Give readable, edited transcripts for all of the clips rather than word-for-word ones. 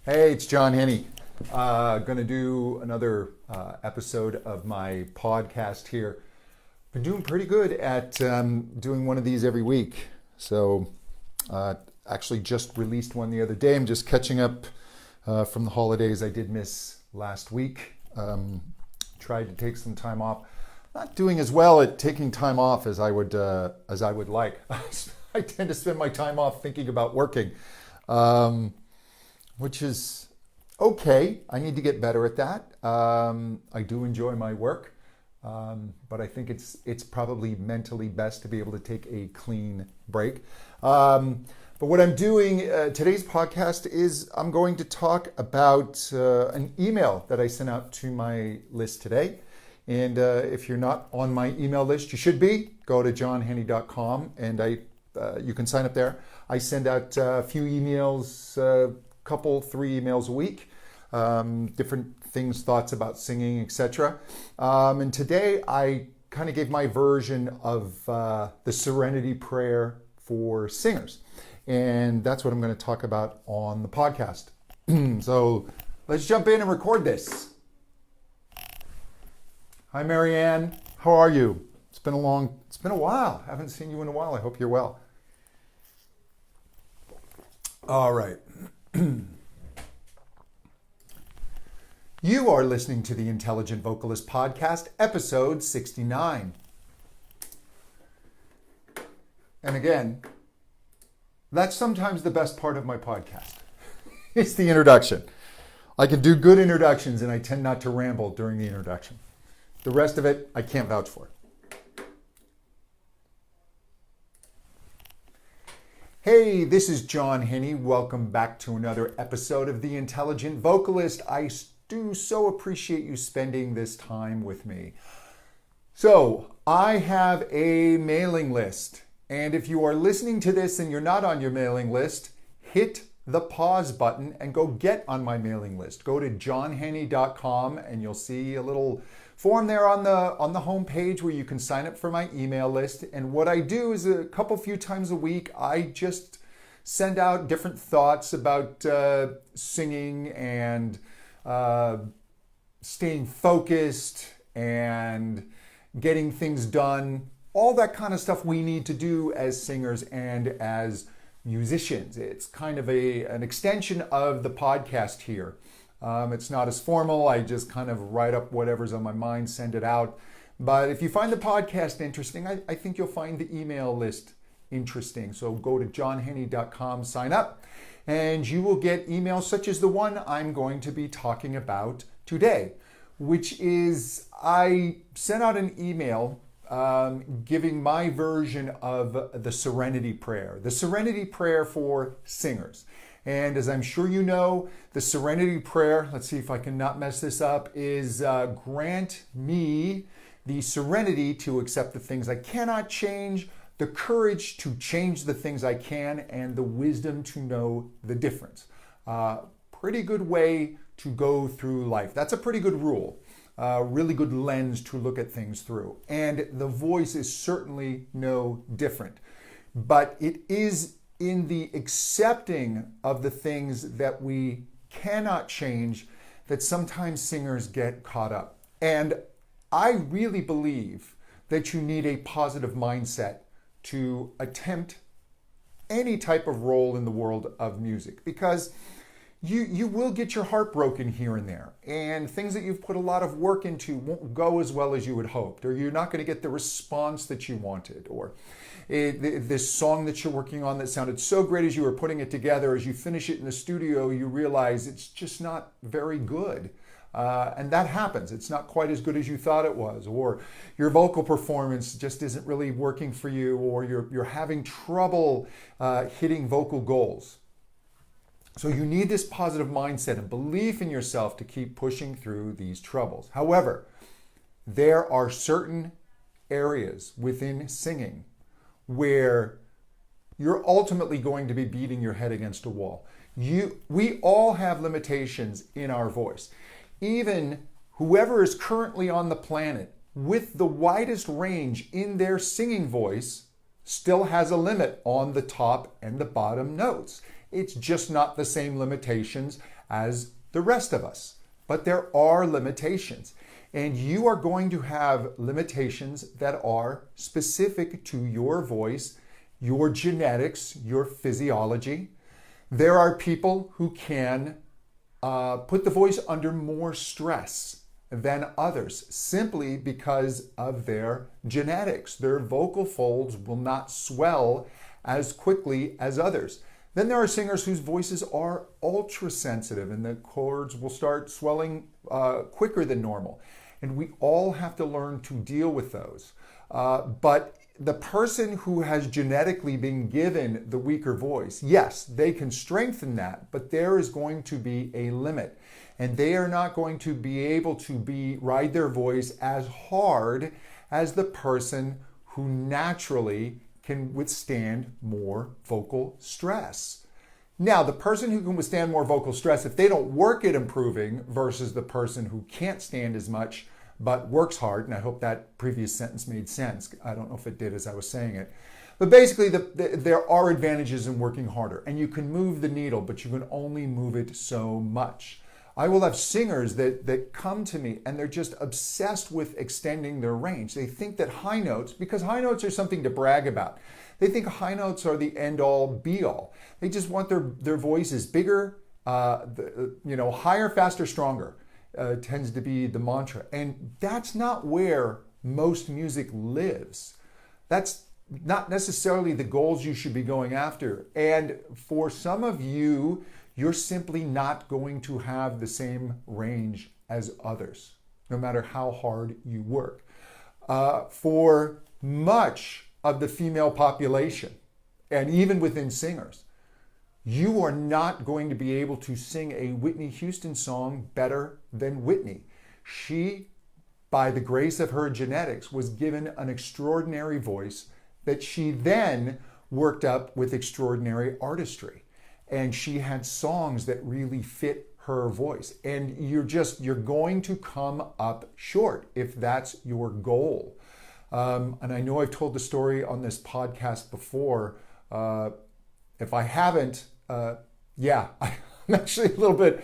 Hey, it's John Henney. Going to do another episode of my podcast here. Been doing pretty good at doing one of these every week. So actually just released one the other day. I'm just catching up from the holidays I did miss last week. Tried to take some time off. Not doing as well at taking time off as I would like. I tend to spend my time off thinking about working. Which is okay. I need to get better at that. I do enjoy my work, but I think it's probably mentally best to be able to take a clean break. But what I'm doing today's podcast is I'm going to talk about an email that I sent out to my list today. And if you're not on my email list, you should be. Go to johnhenney.com and you can sign up there. I send out a few emails, three emails a week, different things, thoughts about singing, etc. And today I kind of gave my version of the Serenity prayer for singers. And that's what I'm going to talk about on the podcast. So let's jump in and record this. Hi, Marianne. How are you? It's been a while. I haven't seen you in a while. I hope you're well. All right. You are listening to the Intelligent Vocalist Podcast, episode 69. And again, that's sometimes the best part of my podcast. It's the introduction. I can do good introductions and I tend not to ramble during the introduction. The rest of it, I can't vouch for. Hey, this is John Henney. Welcome back to another episode of The Intelligent Vocalist. I do so appreciate you spending this time with me. So, I have a mailing list. And if you are listening to this and you're not on your mailing list, hit the pause button and go get on my mailing list. Go to johnhenney.com and you'll see a little form there on the home page where you can sign up for my email list. And what I do is a few times a week, I just send out different thoughts about singing and staying focused and getting things done. All that kind of stuff we need to do as singers and as musicians. It's kind of an extension of the podcast here. It's not as formal. I just kind of write up whatever's on my mind, send it out. But if you find the podcast interesting, I think you'll find the email list interesting. So go to johnhenney.com, sign up, and you will get emails such as the one I'm going to be talking about today, which is I sent out an email giving my version of the Serenity prayer, the Serenity prayer for singers. And as I'm sure you know, the Serenity prayer, let's see if I can not mess this up, is grant me the serenity to accept the things I cannot change, the courage to change the things I can, and the wisdom to know the difference. Pretty good way to go through life. That's a pretty good rule. Really good lens to look at things through. And the voice is certainly no different. But it is in the accepting of the things that we cannot change that sometimes singers get caught up. And I really believe that you need a positive mindset to attempt any type of role in the world of music, because you will get your heart broken here and there, and things that you've put a lot of work into won't go as well as you had hoped, or you're not going to get the response that you wanted, or this song that you're working on that sounded so great as you were putting it together, as you finish it in the studio, you realize it's just not very good. And that happens. It's not quite as good as you thought it was, or your vocal performance just isn't really working for you, or you're having trouble hitting vocal goals. So you need this positive mindset and belief in yourself to keep pushing through these troubles. However, there are certain areas within singing where you're ultimately going to be beating your head against a wall. We all have limitations in our voice. Even whoever is currently on the planet with the widest range in their singing voice still has a limit on the top and the bottom notes. It's just not the same limitations as the rest of us. But there are limitations. And you are going to have limitations that are specific to your voice, your genetics, your physiology. There are people who can put the voice under more stress than others simply because of their genetics. Their vocal folds will not swell as quickly as others. Then there are singers whose voices are ultra sensitive and the cords will start swelling quicker than normal. And we all have to learn to deal with those. But the person who has genetically been given the weaker voice, yes, they can strengthen that, but there is going to be a limit. And they are not going to be able to ride their voice as hard as the person who naturally can withstand more vocal stress. Now, the person who can withstand more vocal stress, if they don't work at improving versus the person who can't stand as much but works hard, and I hope that previous sentence made sense. I don't know if it did as I was saying it. But basically, there are advantages in working harder, and you can move the needle, but you can only move it so much. I will have singers that come to me and they're just obsessed with extending their range. They think that high notes, because high notes are something to brag about, they think high notes are the end-all, be-all. They just want their voices bigger, higher, faster, stronger. Tends to be the mantra. And that's not where most music lives. That's not necessarily the goals you should be going after. And for some of you, you're simply not going to have the same range as others, no matter how hard you work. For much of the female population, and even within singers, you are not going to be able to sing a Whitney Houston song better than Whitney. She, by the grace of her genetics, was given an extraordinary voice that she then worked up with extraordinary artistry. And she had songs that really fit her voice. And you're going to come up short if that's your goal. And I know I've told the story on this podcast before. If I haven't, I'm actually a little bit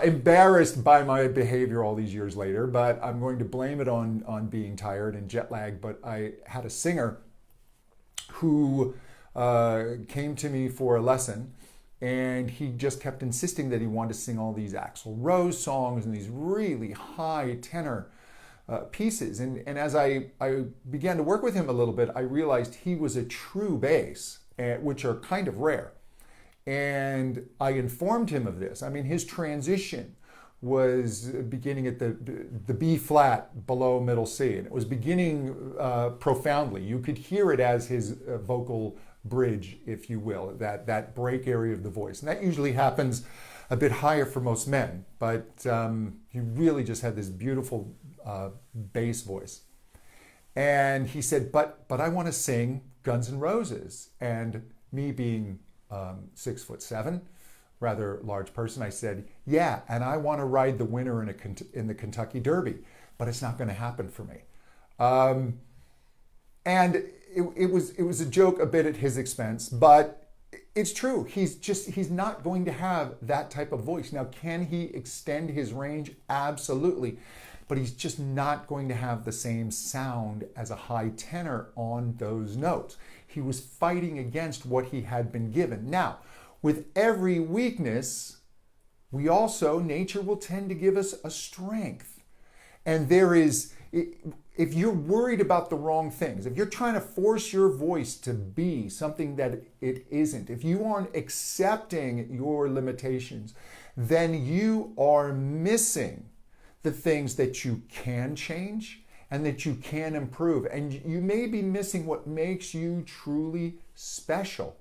embarrassed by my behavior all these years later, but I'm going to blame it on being tired and jet lag. But I had a singer who came to me for a lesson, and he just kept insisting that he wanted to sing all these Axl Rose songs and these really high tenor pieces. And as I began to work with him a little bit, I realized he was a true bass, which are kind of rare. And I informed him of this. I mean, his transition was beginning at the B flat below middle C, and it was beginning profoundly. You could hear it as his vocal bridge, if you will, that break area of the voice. And that usually happens a bit higher for most men, but he really just had this beautiful bass voice. And he said, but I want to sing Guns N' Roses. And me being 6'7", rather large person, I said, yeah, and I want to ride the winner in the Kentucky Derby, but it's not going to happen for me. And it was a joke a bit at his expense, but it's true. He's not going to have that type of voice. Now, can he extend his range? Absolutely. But he's just not going to have the same sound as a high tenor on those notes. He was fighting against what he had been given. Now, with every weakness, nature will tend to give us a strength. And if you're worried about the wrong things, if you're trying to force your voice to be something that it isn't, if you aren't accepting your limitations, then you are missing the things that you can change and that you can improve. And you may be missing what makes you truly special.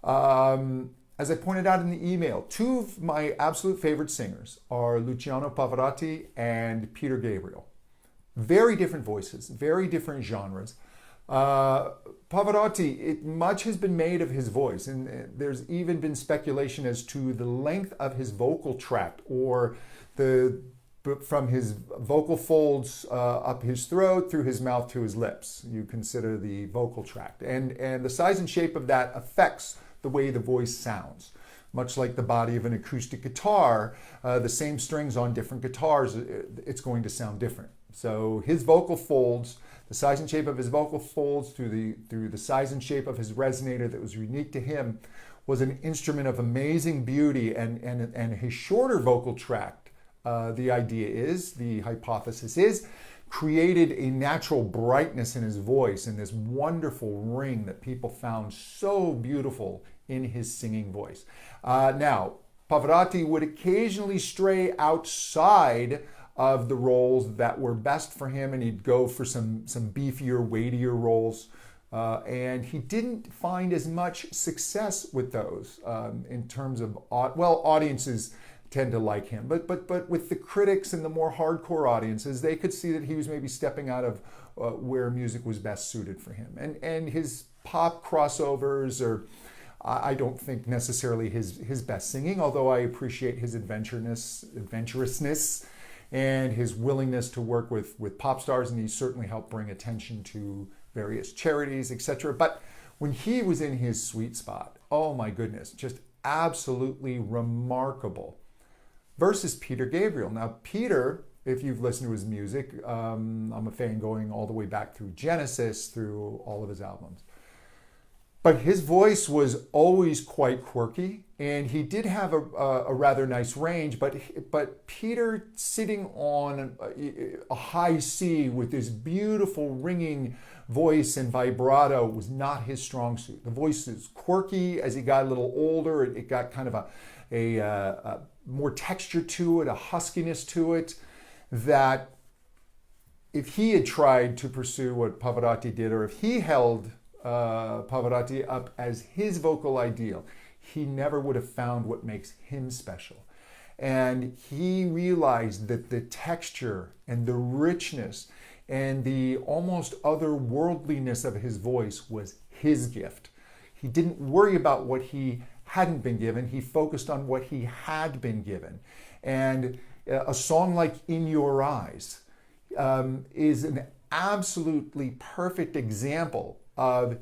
As I pointed out in the email, two of my absolute favorite singers are Luciano Pavarotti and Peter Gabriel. Very different voices, very different genres. Pavarotti, much has been made of his voice, and there's even been speculation as to the length of his vocal tract, or from his vocal folds up his throat, through his mouth to his lips. You consider the vocal tract. And the size and shape of that affects the way the voice sounds. Much like the body of an acoustic guitar, the same strings on different guitars, it's going to sound different. So his vocal folds, the size and shape of his vocal folds through the size and shape of his resonator that was unique to him, was an instrument of amazing beauty. And his shorter vocal tract, the hypothesis is, created a natural brightness in his voice and this wonderful ring that people found so beautiful in his singing voice. Now, Pavarotti would occasionally stray outside of the roles that were best for him, and he'd go for some beefier, weightier roles. And he didn't find as much success with those in terms of, audiences tend to like him, but with the critics and the more hardcore audiences, they could see that he was maybe stepping out of where music was best suited for him. And his pop crossovers are, I don't think necessarily his best singing, although I appreciate his adventurousness and his willingness to work with pop stars, and he certainly helped bring attention to various charities, etc. But when he was in his sweet spot, oh my goodness, just absolutely remarkable. Versus Peter Gabriel. Now, Peter, if you've listened to his music, I'm a fan going all the way back through Genesis, through all of his albums. But his voice was always quite quirky, and he did have a rather nice range, but Peter sitting on a high C with this beautiful ringing voice and vibrato was not his strong suit. The voice is quirky. As he got a little older, it got kind of a more texture to it, a huskiness to it, that if he had tried to pursue what Pavarotti did, or if he held Pavarotti up as his vocal ideal, he never would have found what makes him special. And he realized that the texture and the richness and the almost otherworldliness of his voice was his gift. He didn't worry about what he hadn't been given. He focused on what he had been given. And a song like In Your Eyes is an absolutely perfect example of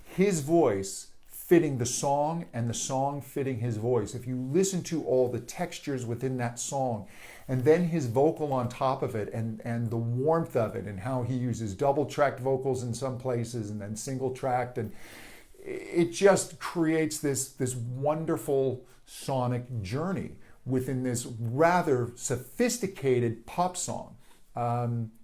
his voice fitting the song and the song fitting his voice. If you listen to all the textures within that song and then his vocal on top of it and the warmth of it and how he uses double-tracked vocals in some places and then single-tracked, and it just creates this wonderful sonic journey within this rather sophisticated pop song.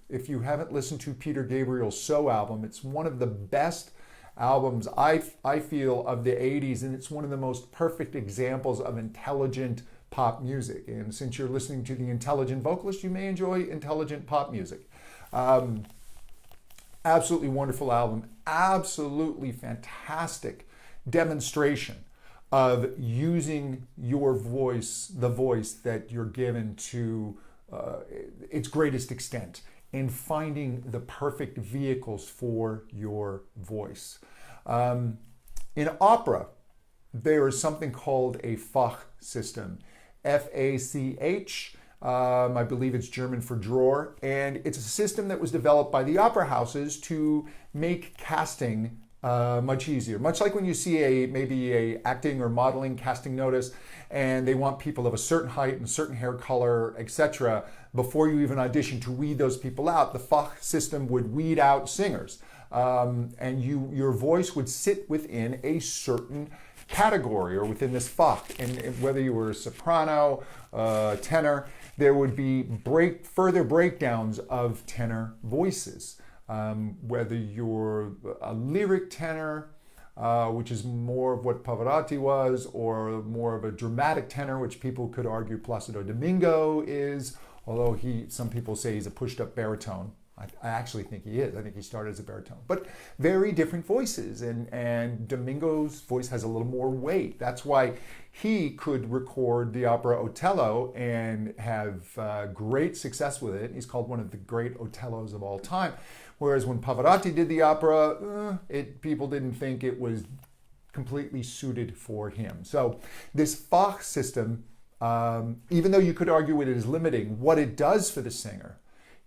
If you haven't listened to Peter Gabriel's So album, it's one of the best albums I feel of the 80s, and it's one of the most perfect examples of intelligent pop music. And since you're listening to the intelligent vocalist, you may enjoy intelligent pop music. Absolutely wonderful album, absolutely fantastic demonstration of using your voice, the voice that you're given, to its greatest extent, in finding the perfect vehicles for your voice. In opera, there is something called a Fach system, F-A-C-H. I believe it's German for drawer, and it's a system that was developed by the opera houses to make casting much easier. Much like when you see maybe a acting or modeling casting notice, and they want people of a certain height and a certain hair color, etc. Before you even audition, to weed those people out, the Fach system would weed out singers, and your voice would sit within a certain category or within this Fach. And whether you were a soprano, tenor, there would be further breakdowns of tenor voices. Whether you're a lyric tenor, which is more of what Pavarotti was, or more of a dramatic tenor, which people could argue Placido Domingo is, although some people say he's a pushed up baritone. I actually think he is. I think he started as a baritone. But very different voices, and Domingo's voice has a little more weight. That's why he could record the opera Otello and have great success with it. He's called one of the great Otellos of all time. Whereas when Pavarotti did the opera, people didn't think it was completely suited for him. So this Fach system, even though you could argue it is limiting, what it does for the singer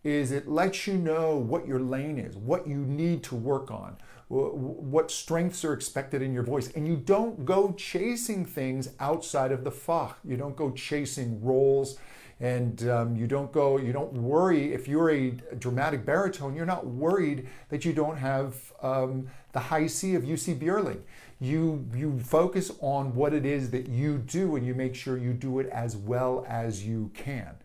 is it lets you know what your lane is, what you need to work on, what strengths are expected in your voice. And you don't go chasing things outside of the fach. You don't go chasing roles, and you don't worry. If you're a dramatic baritone, you're not worried that you don't have the high C of UC Björling. You focus on what it is that you do, and you make sure you do it as well as you can.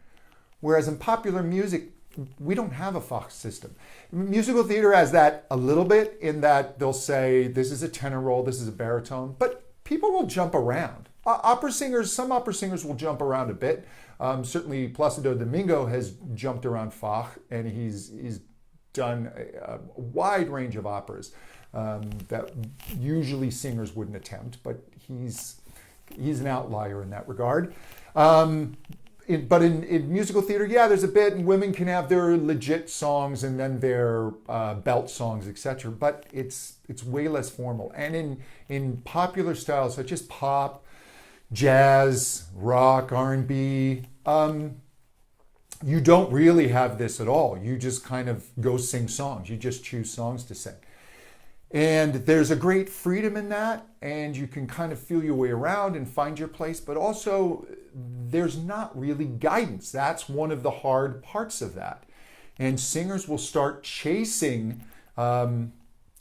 Whereas in popular music, we don't have a Fach system. Musical theater has that a little bit, in that they'll say, this is a tenor role, this is a baritone, but people will jump around. Some opera singers will jump around a bit. Certainly Placido Domingo has jumped around Fach, and he's done a wide range of operas that usually singers wouldn't attempt, but he's an outlier in that regard. But in musical theater, yeah, there's a bit, and women can have their legit songs and then their belt songs, etc. But it's way less formal. And in popular styles such as pop, jazz, rock, R&B, you don't really have this at all. You just kind of go sing songs. You just choose songs to sing. And there's a great freedom in that, and you can kind of feel your way around and find your place, but also there's not really guidance. That's one of the hard parts of that. And singers will start chasing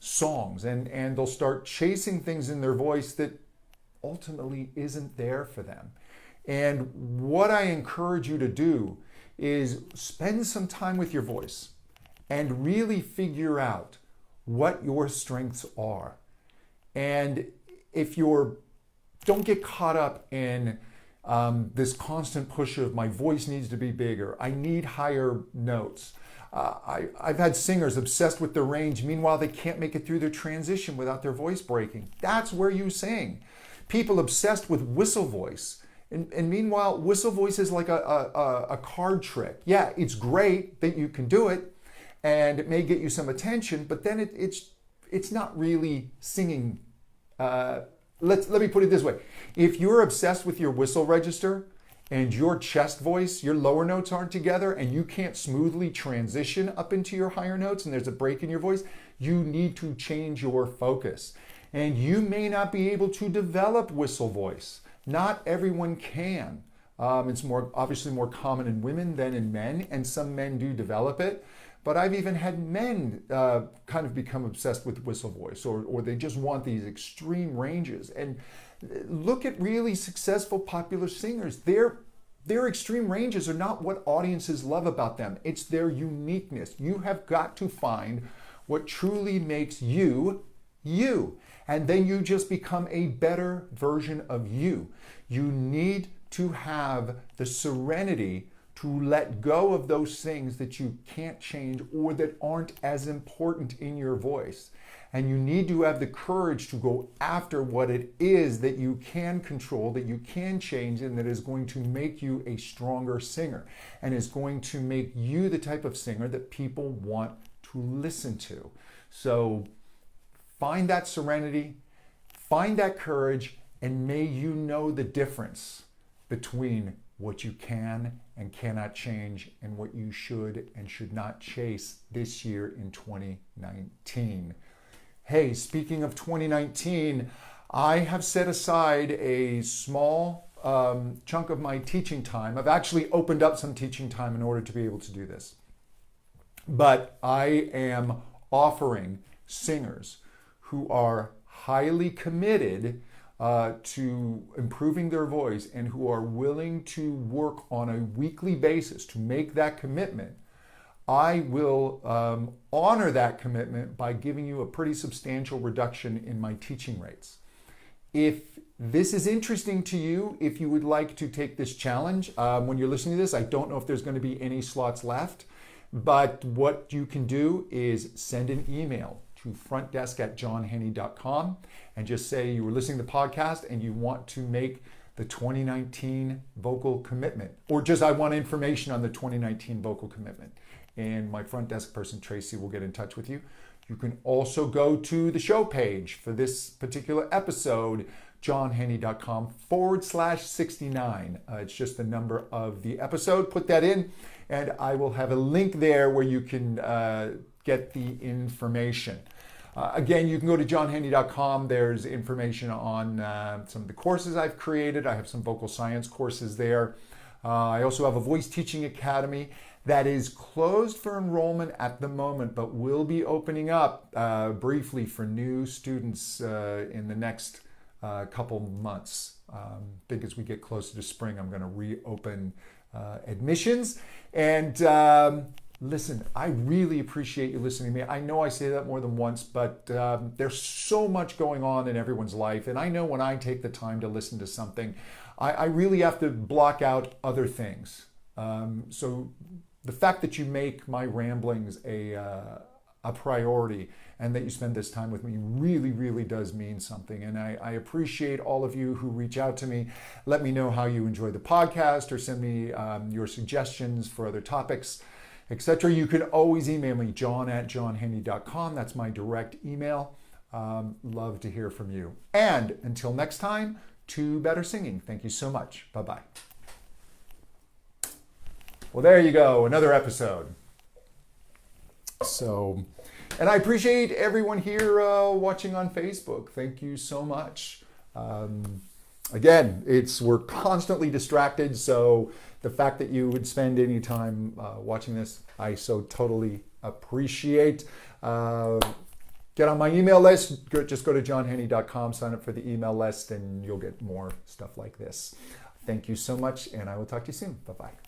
songs, and they'll start chasing things in their voice that ultimately isn't there for them. And what I encourage you to do is spend some time with your voice and really figure out what your strengths are. And if don't get caught up in this constant push of my voice needs to be bigger, I need higher notes. I've had singers obsessed with their range, meanwhile they can't make it through their transition without their voice breaking. That's where you sing. People obsessed with whistle voice, and meanwhile whistle voice is like a card trick. Yeah, it's great that you can do it, and it may get you some attention, but then it's not really singing. Let me put it this way. If you're obsessed with your whistle register and your chest voice, your lower notes aren't together, and you can't smoothly transition up into your higher notes, and there's a break in your voice, you need to change your focus. And you may not be able to develop whistle voice. Not everyone can. It's obviously more common in women than in men, and some men do develop it. But I've even had men kind of become obsessed with whistle voice, or they just want these extreme ranges. And look at really successful popular singers. Their extreme ranges are not what audiences love about them. It's their uniqueness. You have got to find what truly makes you, you. And then you just become a better version of you. You need to have the serenity to let go of those things that you can't change or that aren't as important in your voice. And you need to have the courage to go after what it is that you can control, that you can change, and that is going to make you a stronger singer, and is going to make you the type of singer that people want to listen to. So find that serenity, find that courage, and may you know the difference between what you can and cannot change, and what you should and should not chase this year in 2019. Hey, speaking of 2019, I have set aside a small chunk of my teaching time. I've actually opened up some teaching time in order to be able to do this. But I am offering singers who are highly committed to improving their voice, and who are willing to work on a weekly basis to make that commitment. I will honor that commitment by giving you a pretty substantial reduction in my teaching rates. If this is interesting to you, if you would like to take this challenge, when you're listening to this, I don't know if there's going to be any slots left, but what you can do is send an email to frontdesk@johnhenney.com and just say you were listening to the podcast and you want to make the 2019 vocal commitment, or just I want information on the 2019 vocal commitment. And my front desk person, Tracy, will get in touch with you. You can also go to the show page for this particular episode johnhaney.com/69. It's just the number of the episode. Put that in, and I will have a link there where you can get the information. Again, you can go to johnhaney.com. There's information on some of the courses I've created. I have some vocal science courses there. I also have a voice teaching academy that is closed for enrollment at the moment, but will be opening up briefly for new students in the next couple months. I think as we get closer to spring, I'm going to reopen admissions. And listen, I really appreciate you listening to me. I know I say that more than once, but there's so much going on in everyone's life. And I know when I take the time to listen to something, I really have to block out other things. So the fact that you make my ramblings a priority and that you spend this time with me really, really does mean something. And I appreciate all of you who reach out to me. Let me know how you enjoy the podcast or send me your suggestions for other topics, etc. You can always email me, john@johnhaney.com. That's my direct email. Love to hear from you. And until next time, to better singing. Thank you so much. Bye-bye. Well, there you go, another episode. So, and I appreciate everyone here watching on Facebook. Thank you so much. Again, we're constantly distracted, so the fact that you would spend any time watching this, I so totally appreciate. Get on my email list. Just go to johnhaney.com, sign up for the email list, and you'll get more stuff like this. Thank you so much, and I will talk to you soon. Bye-bye.